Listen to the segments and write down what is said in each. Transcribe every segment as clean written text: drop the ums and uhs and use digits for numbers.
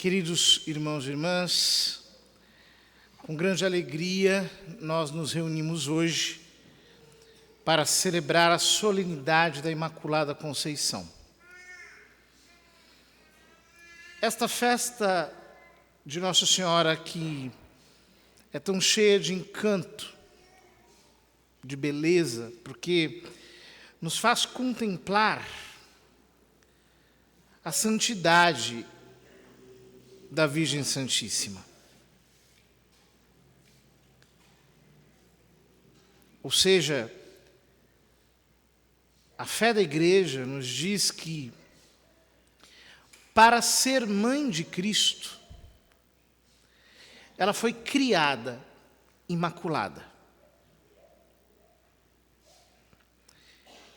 Queridos irmãos e irmãs, com grande alegria nós nos reunimos hoje para celebrar a solenidade da Imaculada Conceição. Esta festa de Nossa Senhora que é tão cheia de encanto, de beleza, porque nos faz contemplar a santidade da Virgem Santíssima. Ou seja, a fé da Igreja nos diz que, para ser mãe de Cristo, ela foi criada imaculada.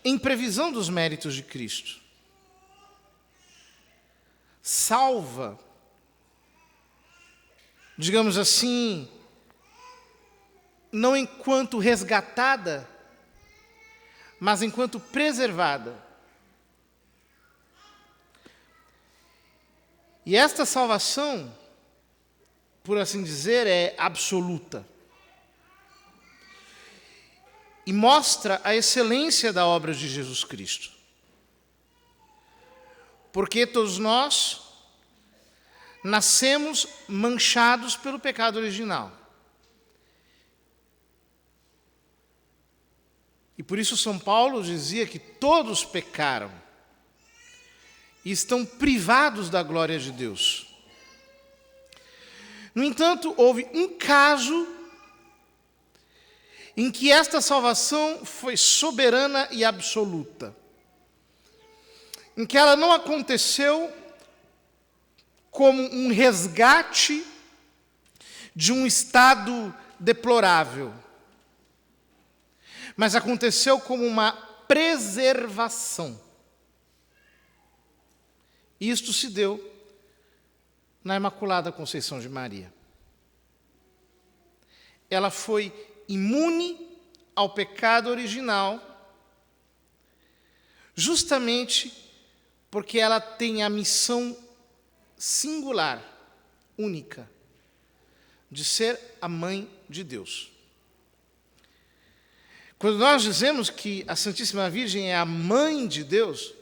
Em previsão dos méritos de Cristo, salva, digamos assim, não enquanto resgatada, mas enquanto preservada. E esta salvação, por assim dizer, é absoluta. E mostra a excelência da obra de Jesus Cristo. Porque todos nós nascemos manchados pelo pecado original. E por isso São Paulo dizia que todos pecaram e estão privados da glória de Deus. No entanto, houve um caso em que esta salvação foi soberana e absoluta, em que ela não aconteceu como um resgate de um estado deplorável, mas aconteceu como uma preservação. Isto se deu na Imaculada Conceição de Maria. Ela foi imune ao pecado original, justamente porque ela tem a missão singular, única, de ser a mãe de Deus. Quando nós dizemos que a Santíssima Virgem é a mãe de Deus,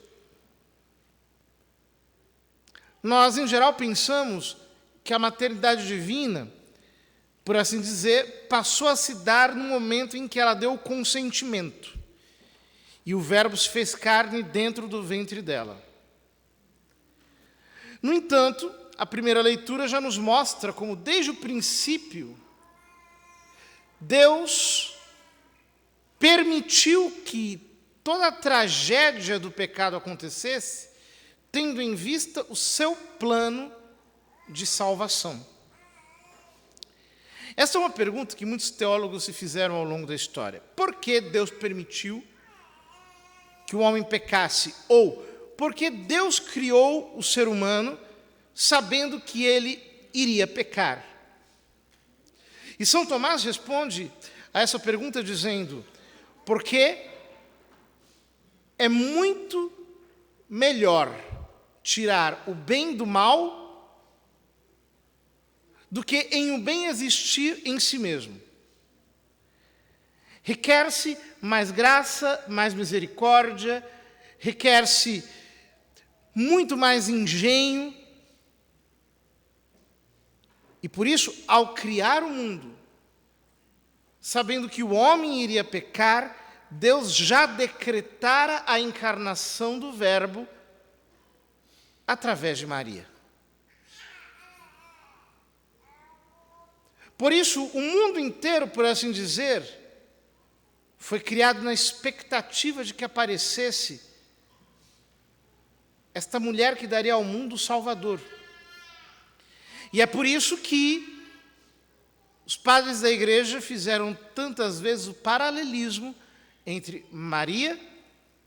nós, em geral, pensamos que a maternidade divina, por assim dizer, passou a se dar no momento em que ela deu o consentimento e o Verbo se fez carne dentro do ventre dela. No entanto, a primeira leitura já nos mostra como, desde o princípio, Deus permitiu que toda a tragédia do pecado acontecesse, tendo em vista o seu plano de salvação. Essa é uma pergunta que muitos teólogos se fizeram ao longo da história. Por que Deus permitiu que o homem pecasse? Ou por que Deus criou o ser humano sabendo que ele iria pecar? E São Tomás responde a essa pergunta dizendo: porque é muito melhor tirar o bem do mal do que em o bem existir em si mesmo. Requer-se mais graça, mais misericórdia, requer-se muito mais engenho. E por isso, ao criar o mundo, sabendo que o homem iria pecar, Deus já decretara a encarnação do Verbo através de Maria. Por isso, o mundo inteiro, por assim dizer, foi criado na expectativa de que aparecesse esta mulher que daria ao mundo o Salvador. E é por isso que os padres da Igreja fizeram tantas vezes o paralelismo entre Maria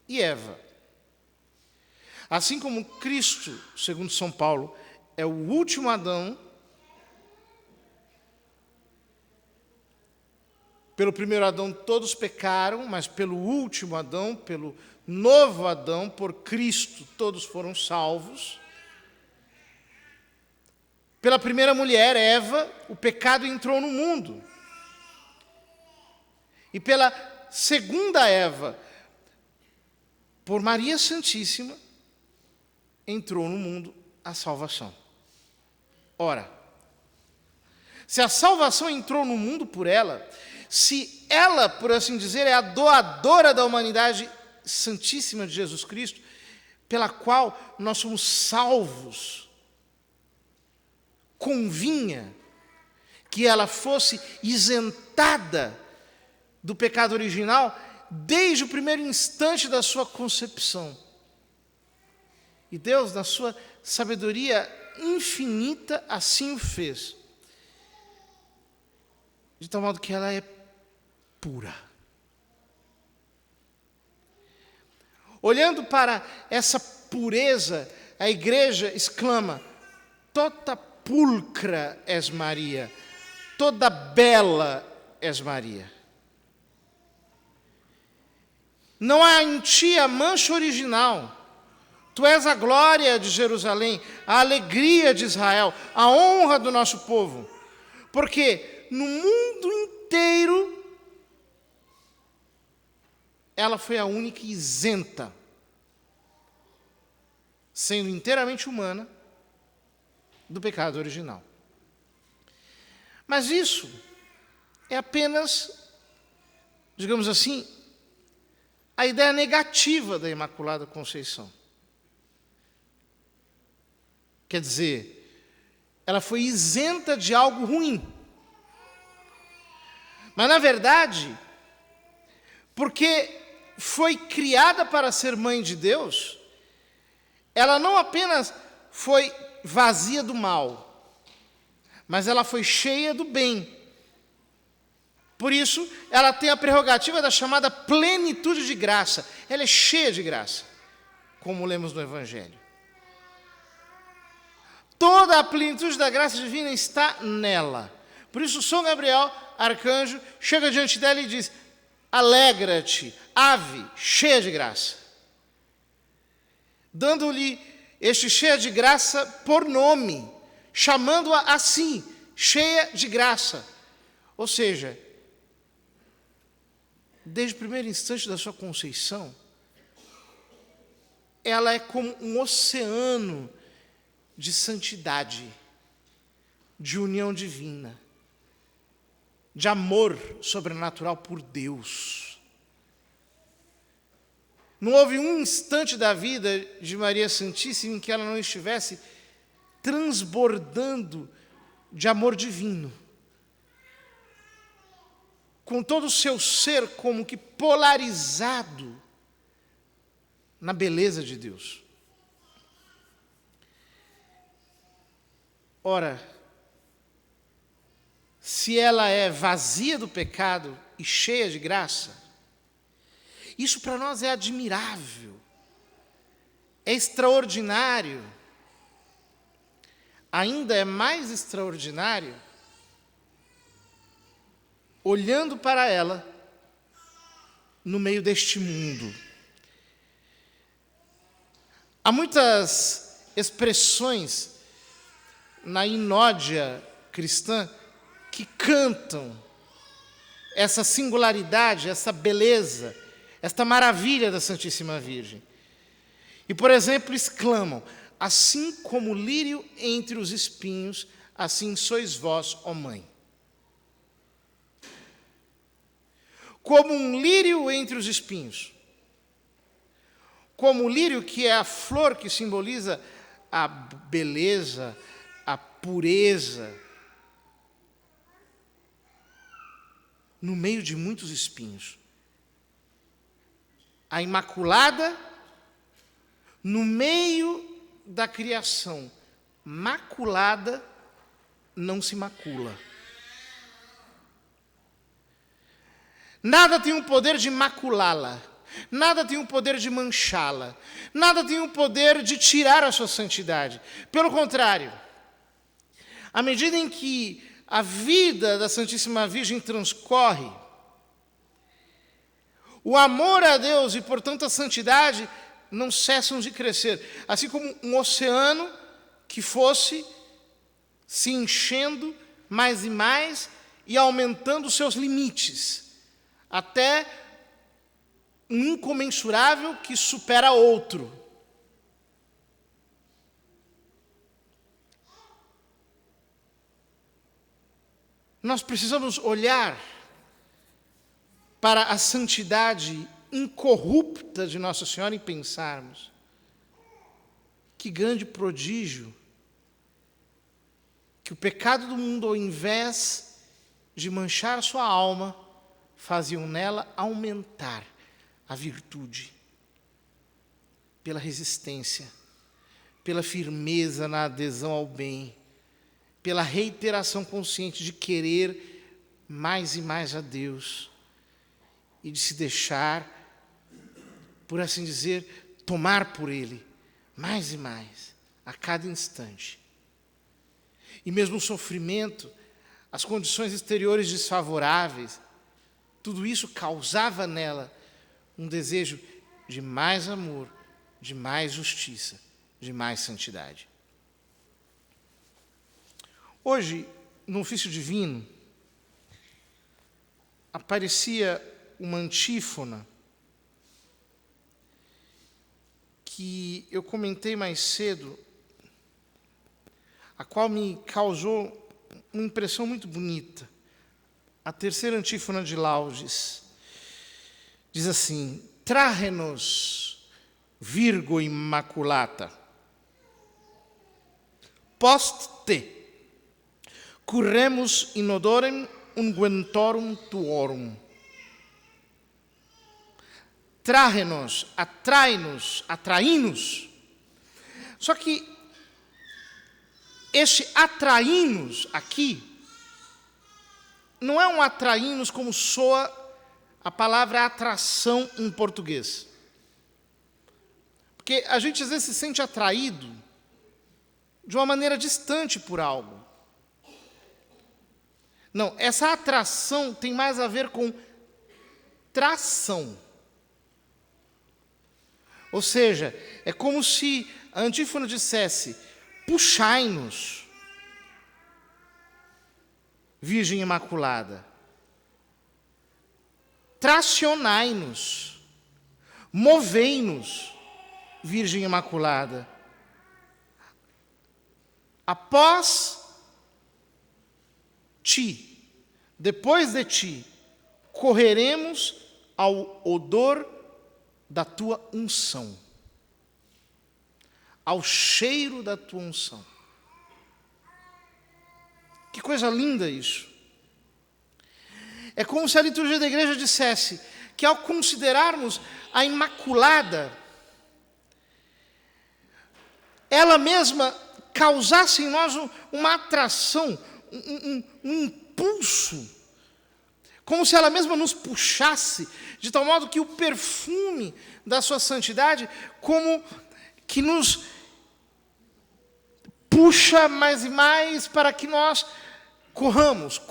e Eva. Assim como Cristo, segundo São Paulo, é o último Adão, pelo primeiro Adão todos pecaram, mas pelo último Adão, pelo novo Adão, por Cristo, todos foram salvos. pela primeira mulher, Eva, o pecado entrou no mundo. E pela segunda Eva, por Maria Santíssima, entrou no mundo a salvação. Ora, se a salvação entrou no mundo por ela, se ela, por assim dizer, é a doadora da humanidade santíssima de Jesus Cristo, pela qual nós somos salvos, convinha que ela fosse isentada do pecado original desde o primeiro instante da sua concepção. E Deus, na sua sabedoria infinita, assim o fez. De tal modo que ela é pura. Olhando para essa pureza, a igreja exclama: toda pulcra és Maria, toda bela és Maria. Não há em ti a mancha original. Tu és a glória de Jerusalém, a alegria de Israel, a honra do nosso povo. Porque no mundo inteiro, ela foi a única isenta, sendo inteiramente humana, do pecado original. Mas isso é apenas, digamos assim, a ideia negativa da Imaculada Conceição. Quer dizer, ela foi isenta de algo ruim. Mas, na verdade, porque foi criada para ser mãe de Deus, ela não apenas foi vazia do mal, mas ela foi cheia do bem. Por isso, ela tem a prerrogativa da chamada plenitude de graça. Ela é cheia de graça, como lemos no Evangelho. Toda a plenitude da graça divina está nela. Por isso, São Gabriel, arcanjo, chega diante dela e diz: alegra-te, ave, cheia de graça. Dando-lhe este cheia de graça por nome, chamando-a assim, cheia de graça. Ou seja, desde o primeiro instante da sua conceição, ela é como um oceano de santidade, de união divina, de amor sobrenatural por Deus. Não houve um instante da vida de Maria Santíssima em que ela não estivesse transbordando de amor divino, com todo o seu ser como que polarizado na beleza de Deus. Ora, se ela é vazia do pecado e cheia de graça, isso para nós é admirável, é extraordinário. Ainda é mais extraordinário olhando para ela no meio deste mundo. Há muitas expressões na inódia cristã que cantam essa singularidade, essa beleza, esta maravilha da Santíssima Virgem. E, por exemplo, exclamam: assim como o lírio entre os espinhos, assim sois vós, ó Mãe. Como um lírio entre os espinhos. Como o lírio, que é a flor que simboliza a beleza, a pureza, no meio de muitos espinhos. A Imaculada, no meio da criação, maculada, não se macula. Nada tem o poder de maculá-la, nada tem o poder de manchá-la, nada tem o poder de tirar a sua santidade. Pelo contrário, à medida em que a vida da Santíssima Virgem transcorre, o amor a Deus e, portanto, a santidade não cessam de crescer. Assim como um oceano que fosse se enchendo mais e mais e aumentando os seus limites, até um incomensurável que supera outro. Nós precisamos olhar para a santidade incorrupta de Nossa Senhora e pensarmos: que grande prodígio que o pecado do mundo, ao invés de manchar sua alma, faziam nela aumentar a virtude, pela resistência, pela firmeza na adesão ao bem, pela reiteração consciente de querer mais e mais a Deus e de se deixar, por assim dizer, tomar por Ele mais e mais, a cada instante. E mesmo o sofrimento, as condições exteriores desfavoráveis, tudo isso causava nela um desejo de mais amor, de mais justiça, de mais santidade. Hoje, no ofício divino, aparecia uma antífona que eu comentei mais cedo, a qual me causou uma impressão muito bonita. A terceira antífona de Laudes diz assim: Trahe-nos, Virgo Immaculata, post te, curremus in odorem unguentorum tuorum. Trahe-nos, atrai-nos, atraí-nos. Só que este atraí-nos aqui não é um atraí-nos como soa a palavra atração em português. Porque a gente às vezes se sente atraído de uma maneira distante por algo. Não, essa atração tem mais a ver com tração. Ou seja, é como se a antífona dissesse: puxai-nos, Virgem Imaculada. Tracionai-nos, movei-nos, Virgem Imaculada. Após ti, depois de ti, correremos ao odor da tua unção, ao cheiro da tua unção. Que coisa linda isso! É como se a liturgia da igreja dissesse que, ao considerarmos a Imaculada, ela mesma causasse em nós uma atração, um impulso, como se ela mesma nos puxasse, de tal modo que o perfume da sua santidade, como que nos puxa mais e mais para que nós corramos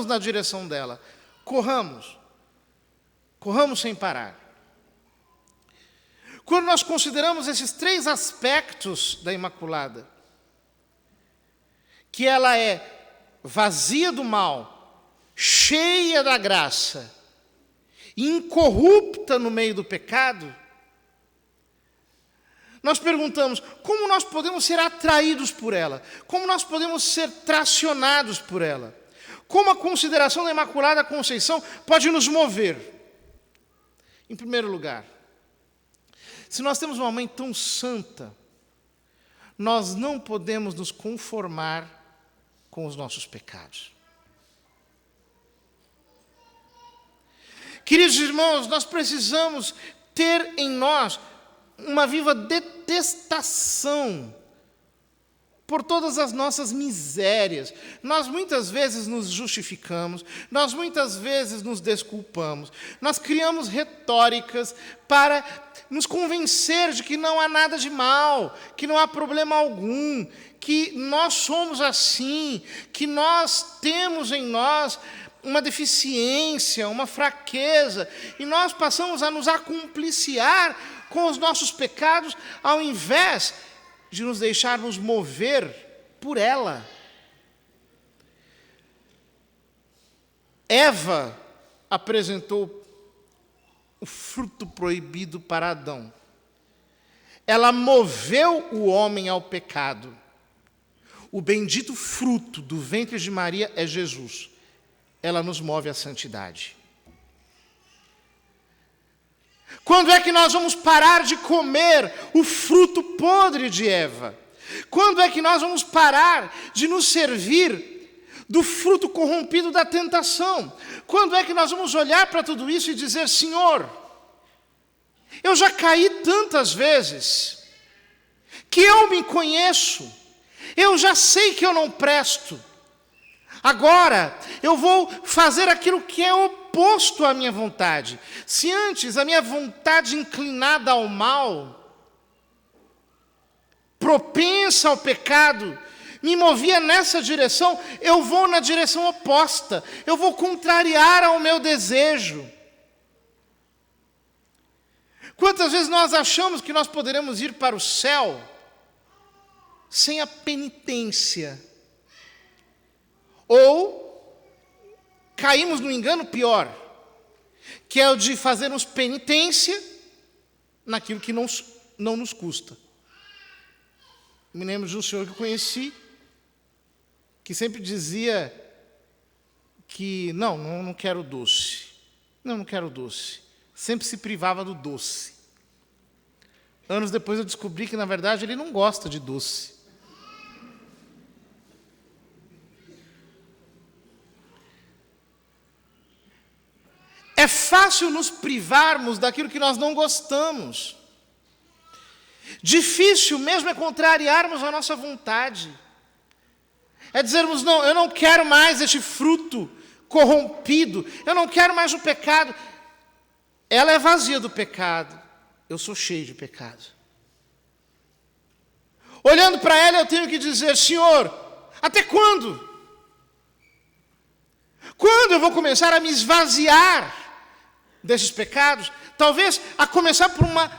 na direção dela. Corramos sem parar. Quando nós consideramos esses três aspectos da Imaculada, que ela é vazia do mal, cheia da graça, incorrupta no meio do pecado, nós perguntamos: como nós podemos ser atraídos por ela? Como nós podemos ser tracionados por ela? Como a consideração da Imaculada Conceição pode nos mover? Em primeiro lugar, se nós temos uma mãe tão santa, nós não podemos nos conformar com os nossos pecados. Queridos irmãos, nós precisamos ter em nós uma viva detestação por todas as nossas misérias. Nós muitas vezes nos justificamos, nós muitas vezes nos desculpamos, nós criamos retóricas para nos convencer de que não há nada de mal, que não há problema algum, que nós somos assim, que nós temos em nós uma deficiência, uma fraqueza, e nós passamos a nos acompliciar com os nossos pecados, ao invés de nos deixarmos mover por ela. Eva apresentou o fruto proibido para Adão. Ela moveu o homem ao pecado. O bendito fruto do ventre de Maria é Jesus. Ela nos move à santidade. Quando é que nós vamos parar de comer o fruto podre de Eva? Quando é que nós vamos parar de nos servir do fruto corrompido da tentação? Quando é que nós vamos olhar para tudo isso e dizer: Senhor, eu já caí tantas vezes, que eu me conheço, eu já sei que eu não presto, agora eu vou fazer aquilo que é oposto à minha vontade. Se antes a minha vontade inclinada ao mal, propensa ao pecado, me movia nessa direção, eu vou na direção oposta, eu vou contrariar ao meu desejo. Quantas vezes nós achamos que nós poderemos ir para o céu sem a penitência? Ou caímos no engano pior, que é o de fazermos penitência naquilo que não nos custa. Me lembro de um senhor que eu conheci, que sempre dizia que não quero doce. Não quero doce. Sempre se privava do doce. Anos depois eu descobri que, na verdade, ele não gosta de doce. É fácil nos privarmos daquilo que nós não gostamos. Difícil mesmo é contrariarmos a nossa vontade. É dizermos: não, eu não quero mais este fruto corrompido, eu não quero mais o pecado. Ela é vazia do pecado, eu sou cheio de pecado. Olhando para ela, eu tenho que dizer: Senhor, até quando? Quando eu vou começar a me esvaziar desses pecados? Talvez a começar por uma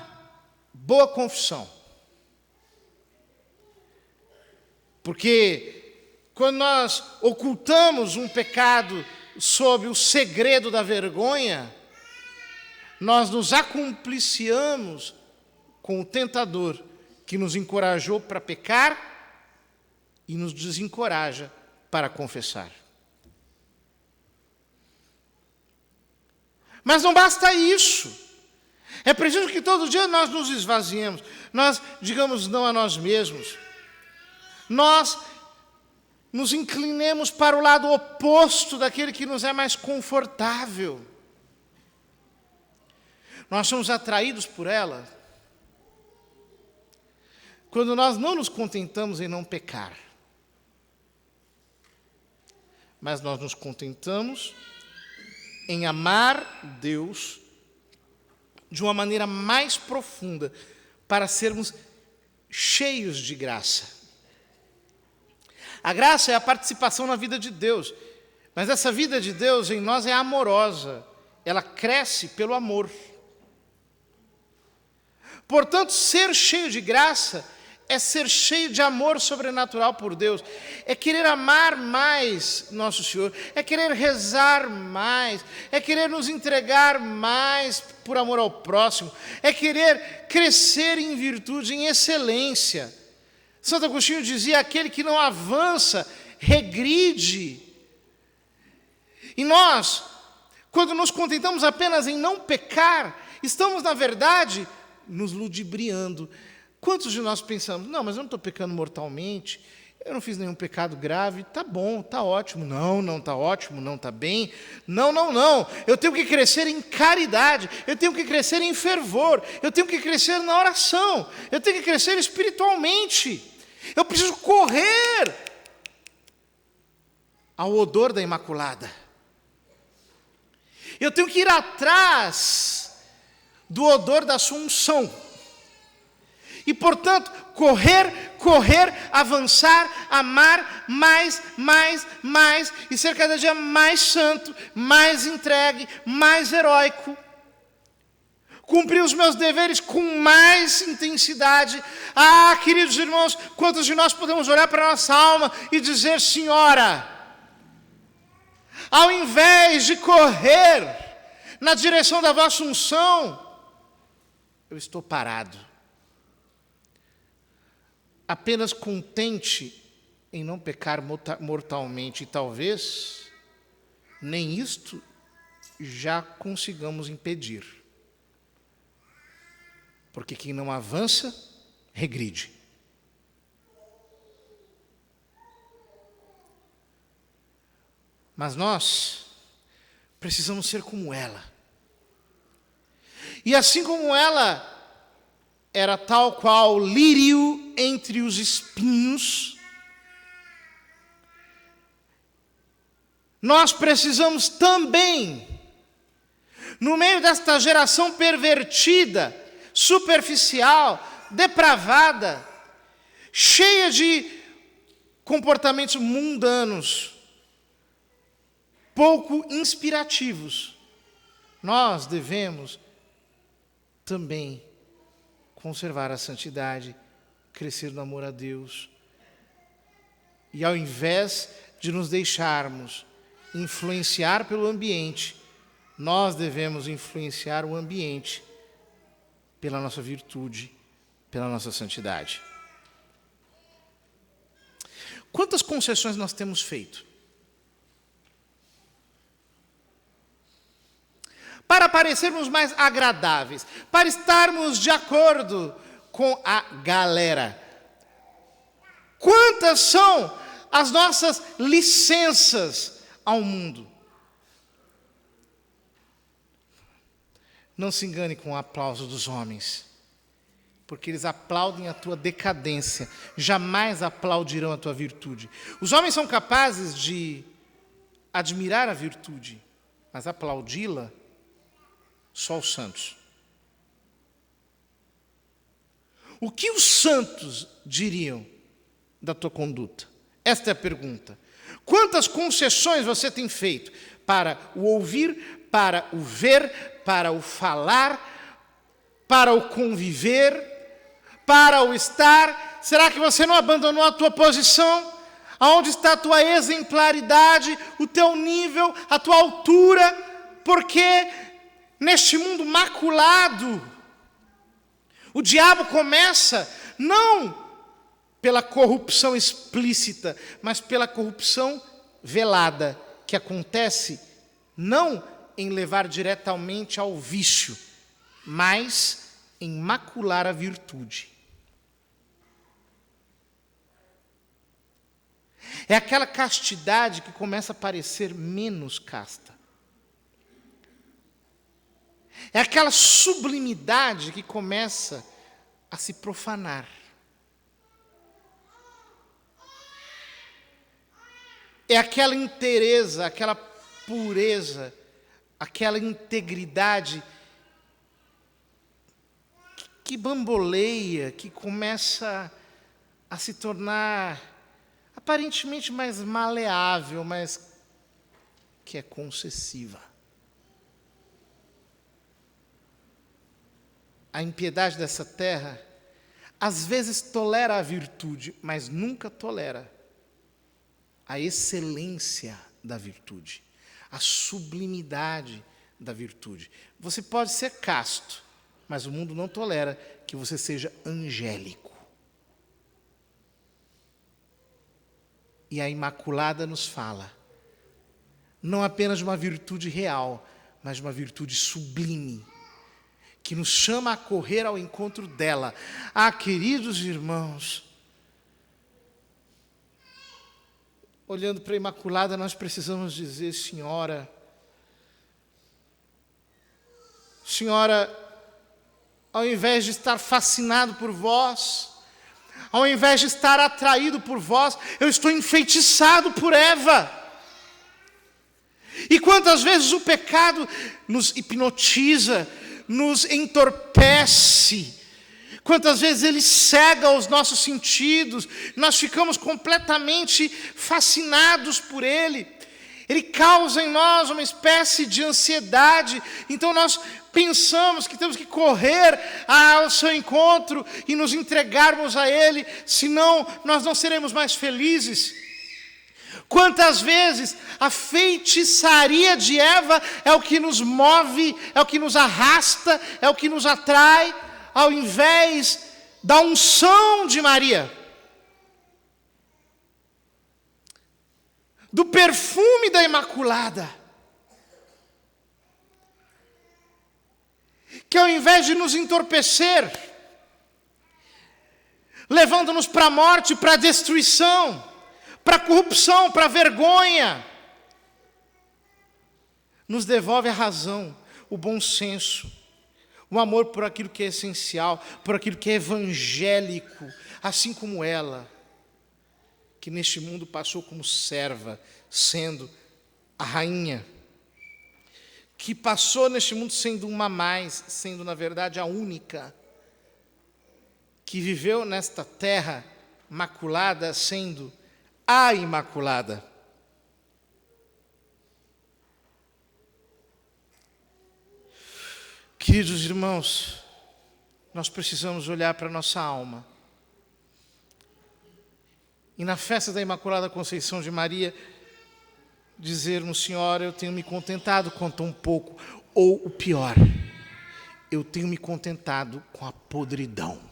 boa confissão. Porque quando nós ocultamos um pecado sob o segredo da vergonha, nós nos acompliciamos com o tentador que nos encorajou para pecar e nos desencoraja para confessar. Mas não basta isso. É preciso que todo dia nós nos esvaziemos, nós digamos não a nós mesmos, nós nos inclinemos para o lado oposto daquele que nos é mais confortável. Nós somos atraídos por ela quando nós não nos contentamos em não pecar, mas nós nos contentamos em amar Deus de uma maneira mais profunda, para sermos cheios de graça. A graça é a participação na vida de Deus, mas essa vida de Deus em nós é amorosa, ela cresce pelo amor. Portanto, ser cheio de graça é ser cheio de amor sobrenatural por Deus, é querer amar mais nosso Senhor, é querer rezar mais, é querer nos entregar mais por amor ao próximo, é querer crescer em virtude, em excelência. Santo Agostinho dizia: aquele que não avança, regride. E nós, quando nos contentamos apenas em não pecar, estamos, na verdade, nos ludibriando. Quantos de nós pensamos: não, mas eu não estou pecando mortalmente, eu não fiz nenhum pecado grave, está bom, está ótimo. Não está ótimo, não está bem. Não. Eu tenho que crescer em caridade, eu tenho que crescer em fervor, eu tenho que crescer na oração, eu tenho que crescer espiritualmente. Eu preciso correr ao odor da Imaculada. Eu tenho que ir atrás do odor da sua unção. E, portanto, correr, avançar, amar mais, e ser cada dia mais santo, mais entregue, mais heróico. cumprir os meus deveres com mais intensidade. Queridos irmãos, quantos de nós podemos olhar para a nossa alma e dizer: Senhora, ao invés de correr na direção da vossa unção, eu estou parado, apenas contente em não pecar mortalmente, e talvez nem isto já consigamos impedir. Porque quem não avança, regride. Mas nós precisamos ser como ela. E assim como ela era tal qual lírio entre os espinhos, nós precisamos também, no meio desta geração pervertida, superficial, depravada, cheia de comportamentos mundanos, pouco inspirativos, nós devemos também conservar a santidade, crescer no amor a Deus. E ao invés de nos deixarmos influenciar pelo ambiente, nós devemos influenciar o ambiente pela nossa virtude, pela nossa santidade. Quantas concessões nós temos feito para parecermos mais agradáveis, para estarmos de acordo com a galera? Quantas são as nossas licenças ao mundo? Não se engane com o aplauso dos homens, porque eles aplaudem a tua decadência, jamais aplaudirão a tua virtude. Os homens são capazes de admirar a virtude, mas aplaudi-la só os santos. O que os santos diriam da tua conduta? Esta é a pergunta. Quantas concessões você tem feito para o ouvir, para o ver, para o falar, para o conviver, para o estar? Será que você não abandonou a tua posição? Aonde está a tua exemplaridade, o teu nível, a tua altura? Porque neste mundo maculado, o diabo começa não pela corrupção explícita, mas pela corrupção velada, que acontece não em levar diretamente ao vício, mas em macular a virtude. É aquela castidade que começa a parecer menos casta. É aquela sublimidade que começa a se profanar. É aquela inteireza, aquela pureza, aquela integridade que bamboleia, que começa a se tornar aparentemente mais maleável, mas que é concessiva. A impiedade dessa terra, às vezes tolera a virtude, mas nunca tolera a excelência da virtude, a sublimidade da virtude. Você pode ser casto, mas o mundo não tolera que você seja angélico. E a Imaculada nos fala, não apenas de uma virtude real, mas de uma virtude sublime, que nos chama a correr ao encontro dela. Queridos irmãos, olhando para a Imaculada, nós precisamos dizer: Senhora, ao invés de estar fascinado por vós, ao invés de estar atraído por vós, eu estou enfeitiçado por Eva. E quantas vezes o pecado nos hipnotiza, nos entorpece, quantas vezes ele cega os nossos sentidos, nós ficamos completamente fascinados por ele. Ele causa em nós uma espécie de ansiedade, então nós pensamos que temos que correr ao seu encontro e nos entregarmos a Ele, senão nós não seremos mais felizes. Quantas vezes a feitiçaria de Eva é o que nos move, é o que nos arrasta, é o que nos atrai, ao invés da unção de Maria, do perfume da Imaculada, que ao invés de nos entorpecer, levando-nos para a morte, para a destruição, para a corrupção, para a vergonha, nos devolve a razão, o bom senso, o amor por aquilo que é essencial, por aquilo que é evangélico, assim como ela, que neste mundo passou como serva, sendo a rainha, que passou neste mundo sendo uma mais, sendo na verdade a única, que viveu nesta terra maculada, sendo a Imaculada. Queridos irmãos, nós precisamos olhar para a nossa alma. E na festa da Imaculada Conceição de Maria, dizermos: Senhora, eu tenho me contentado com tão pouco. Ou o pior, eu tenho me contentado com a podridão.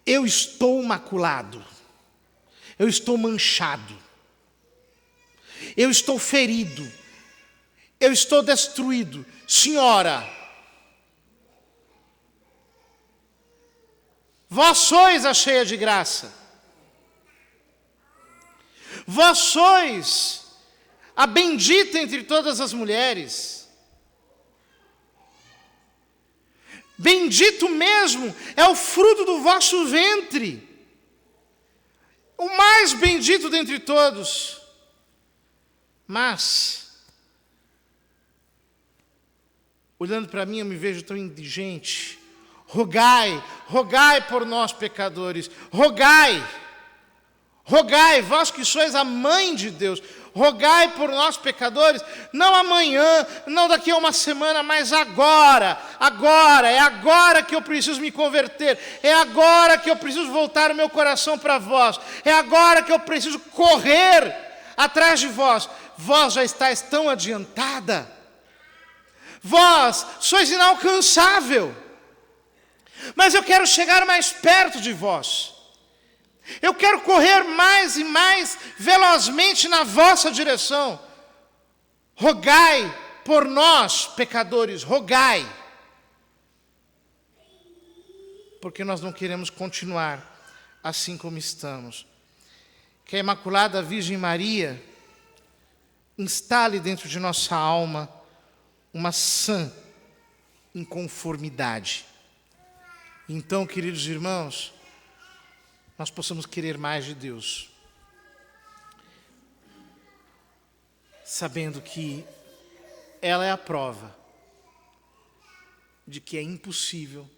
Eu estou maculado. Eu estou manchado. Eu estou ferido. Eu estou destruído. Senhora, vós sois a cheia de graça. Vós sois a bendita entre todas as mulheres. Bendito mesmo é o fruto do vosso ventre. O mais bendito dentre todos. Mas, olhando para mim, eu me vejo tão indigente. Rogai, rogai por nós pecadores. Rogai, rogai, vós que sois a mãe de Deus. Rogai por nós pecadores, não amanhã, não daqui a uma semana, mas agora. Agora, é agora que eu preciso me converter. É agora que eu preciso voltar o meu coração para vós. É agora que eu preciso correr atrás de vós. Vós já estáis tão adiantada. Vós sois inalcançável. Mas eu quero chegar mais perto de vós. Eu quero correr mais e mais velozmente na vossa direção. Rogai por nós, pecadores, rogai. Porque nós não queremos continuar assim como estamos. Que a Imaculada Virgem Maria instale dentro de nossa alma uma sã inconformidade. Então, queridos irmãos, nós possamos querer mais de Deus, sabendo que ela é a prova de que é impossível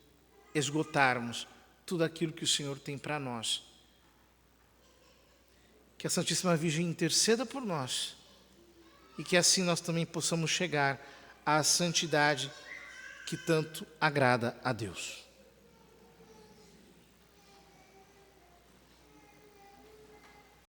esgotarmos tudo aquilo que o Senhor tem para nós. Que a Santíssima Virgem interceda por nós e que assim nós também possamos chegar à santidade que tanto agrada a Deus.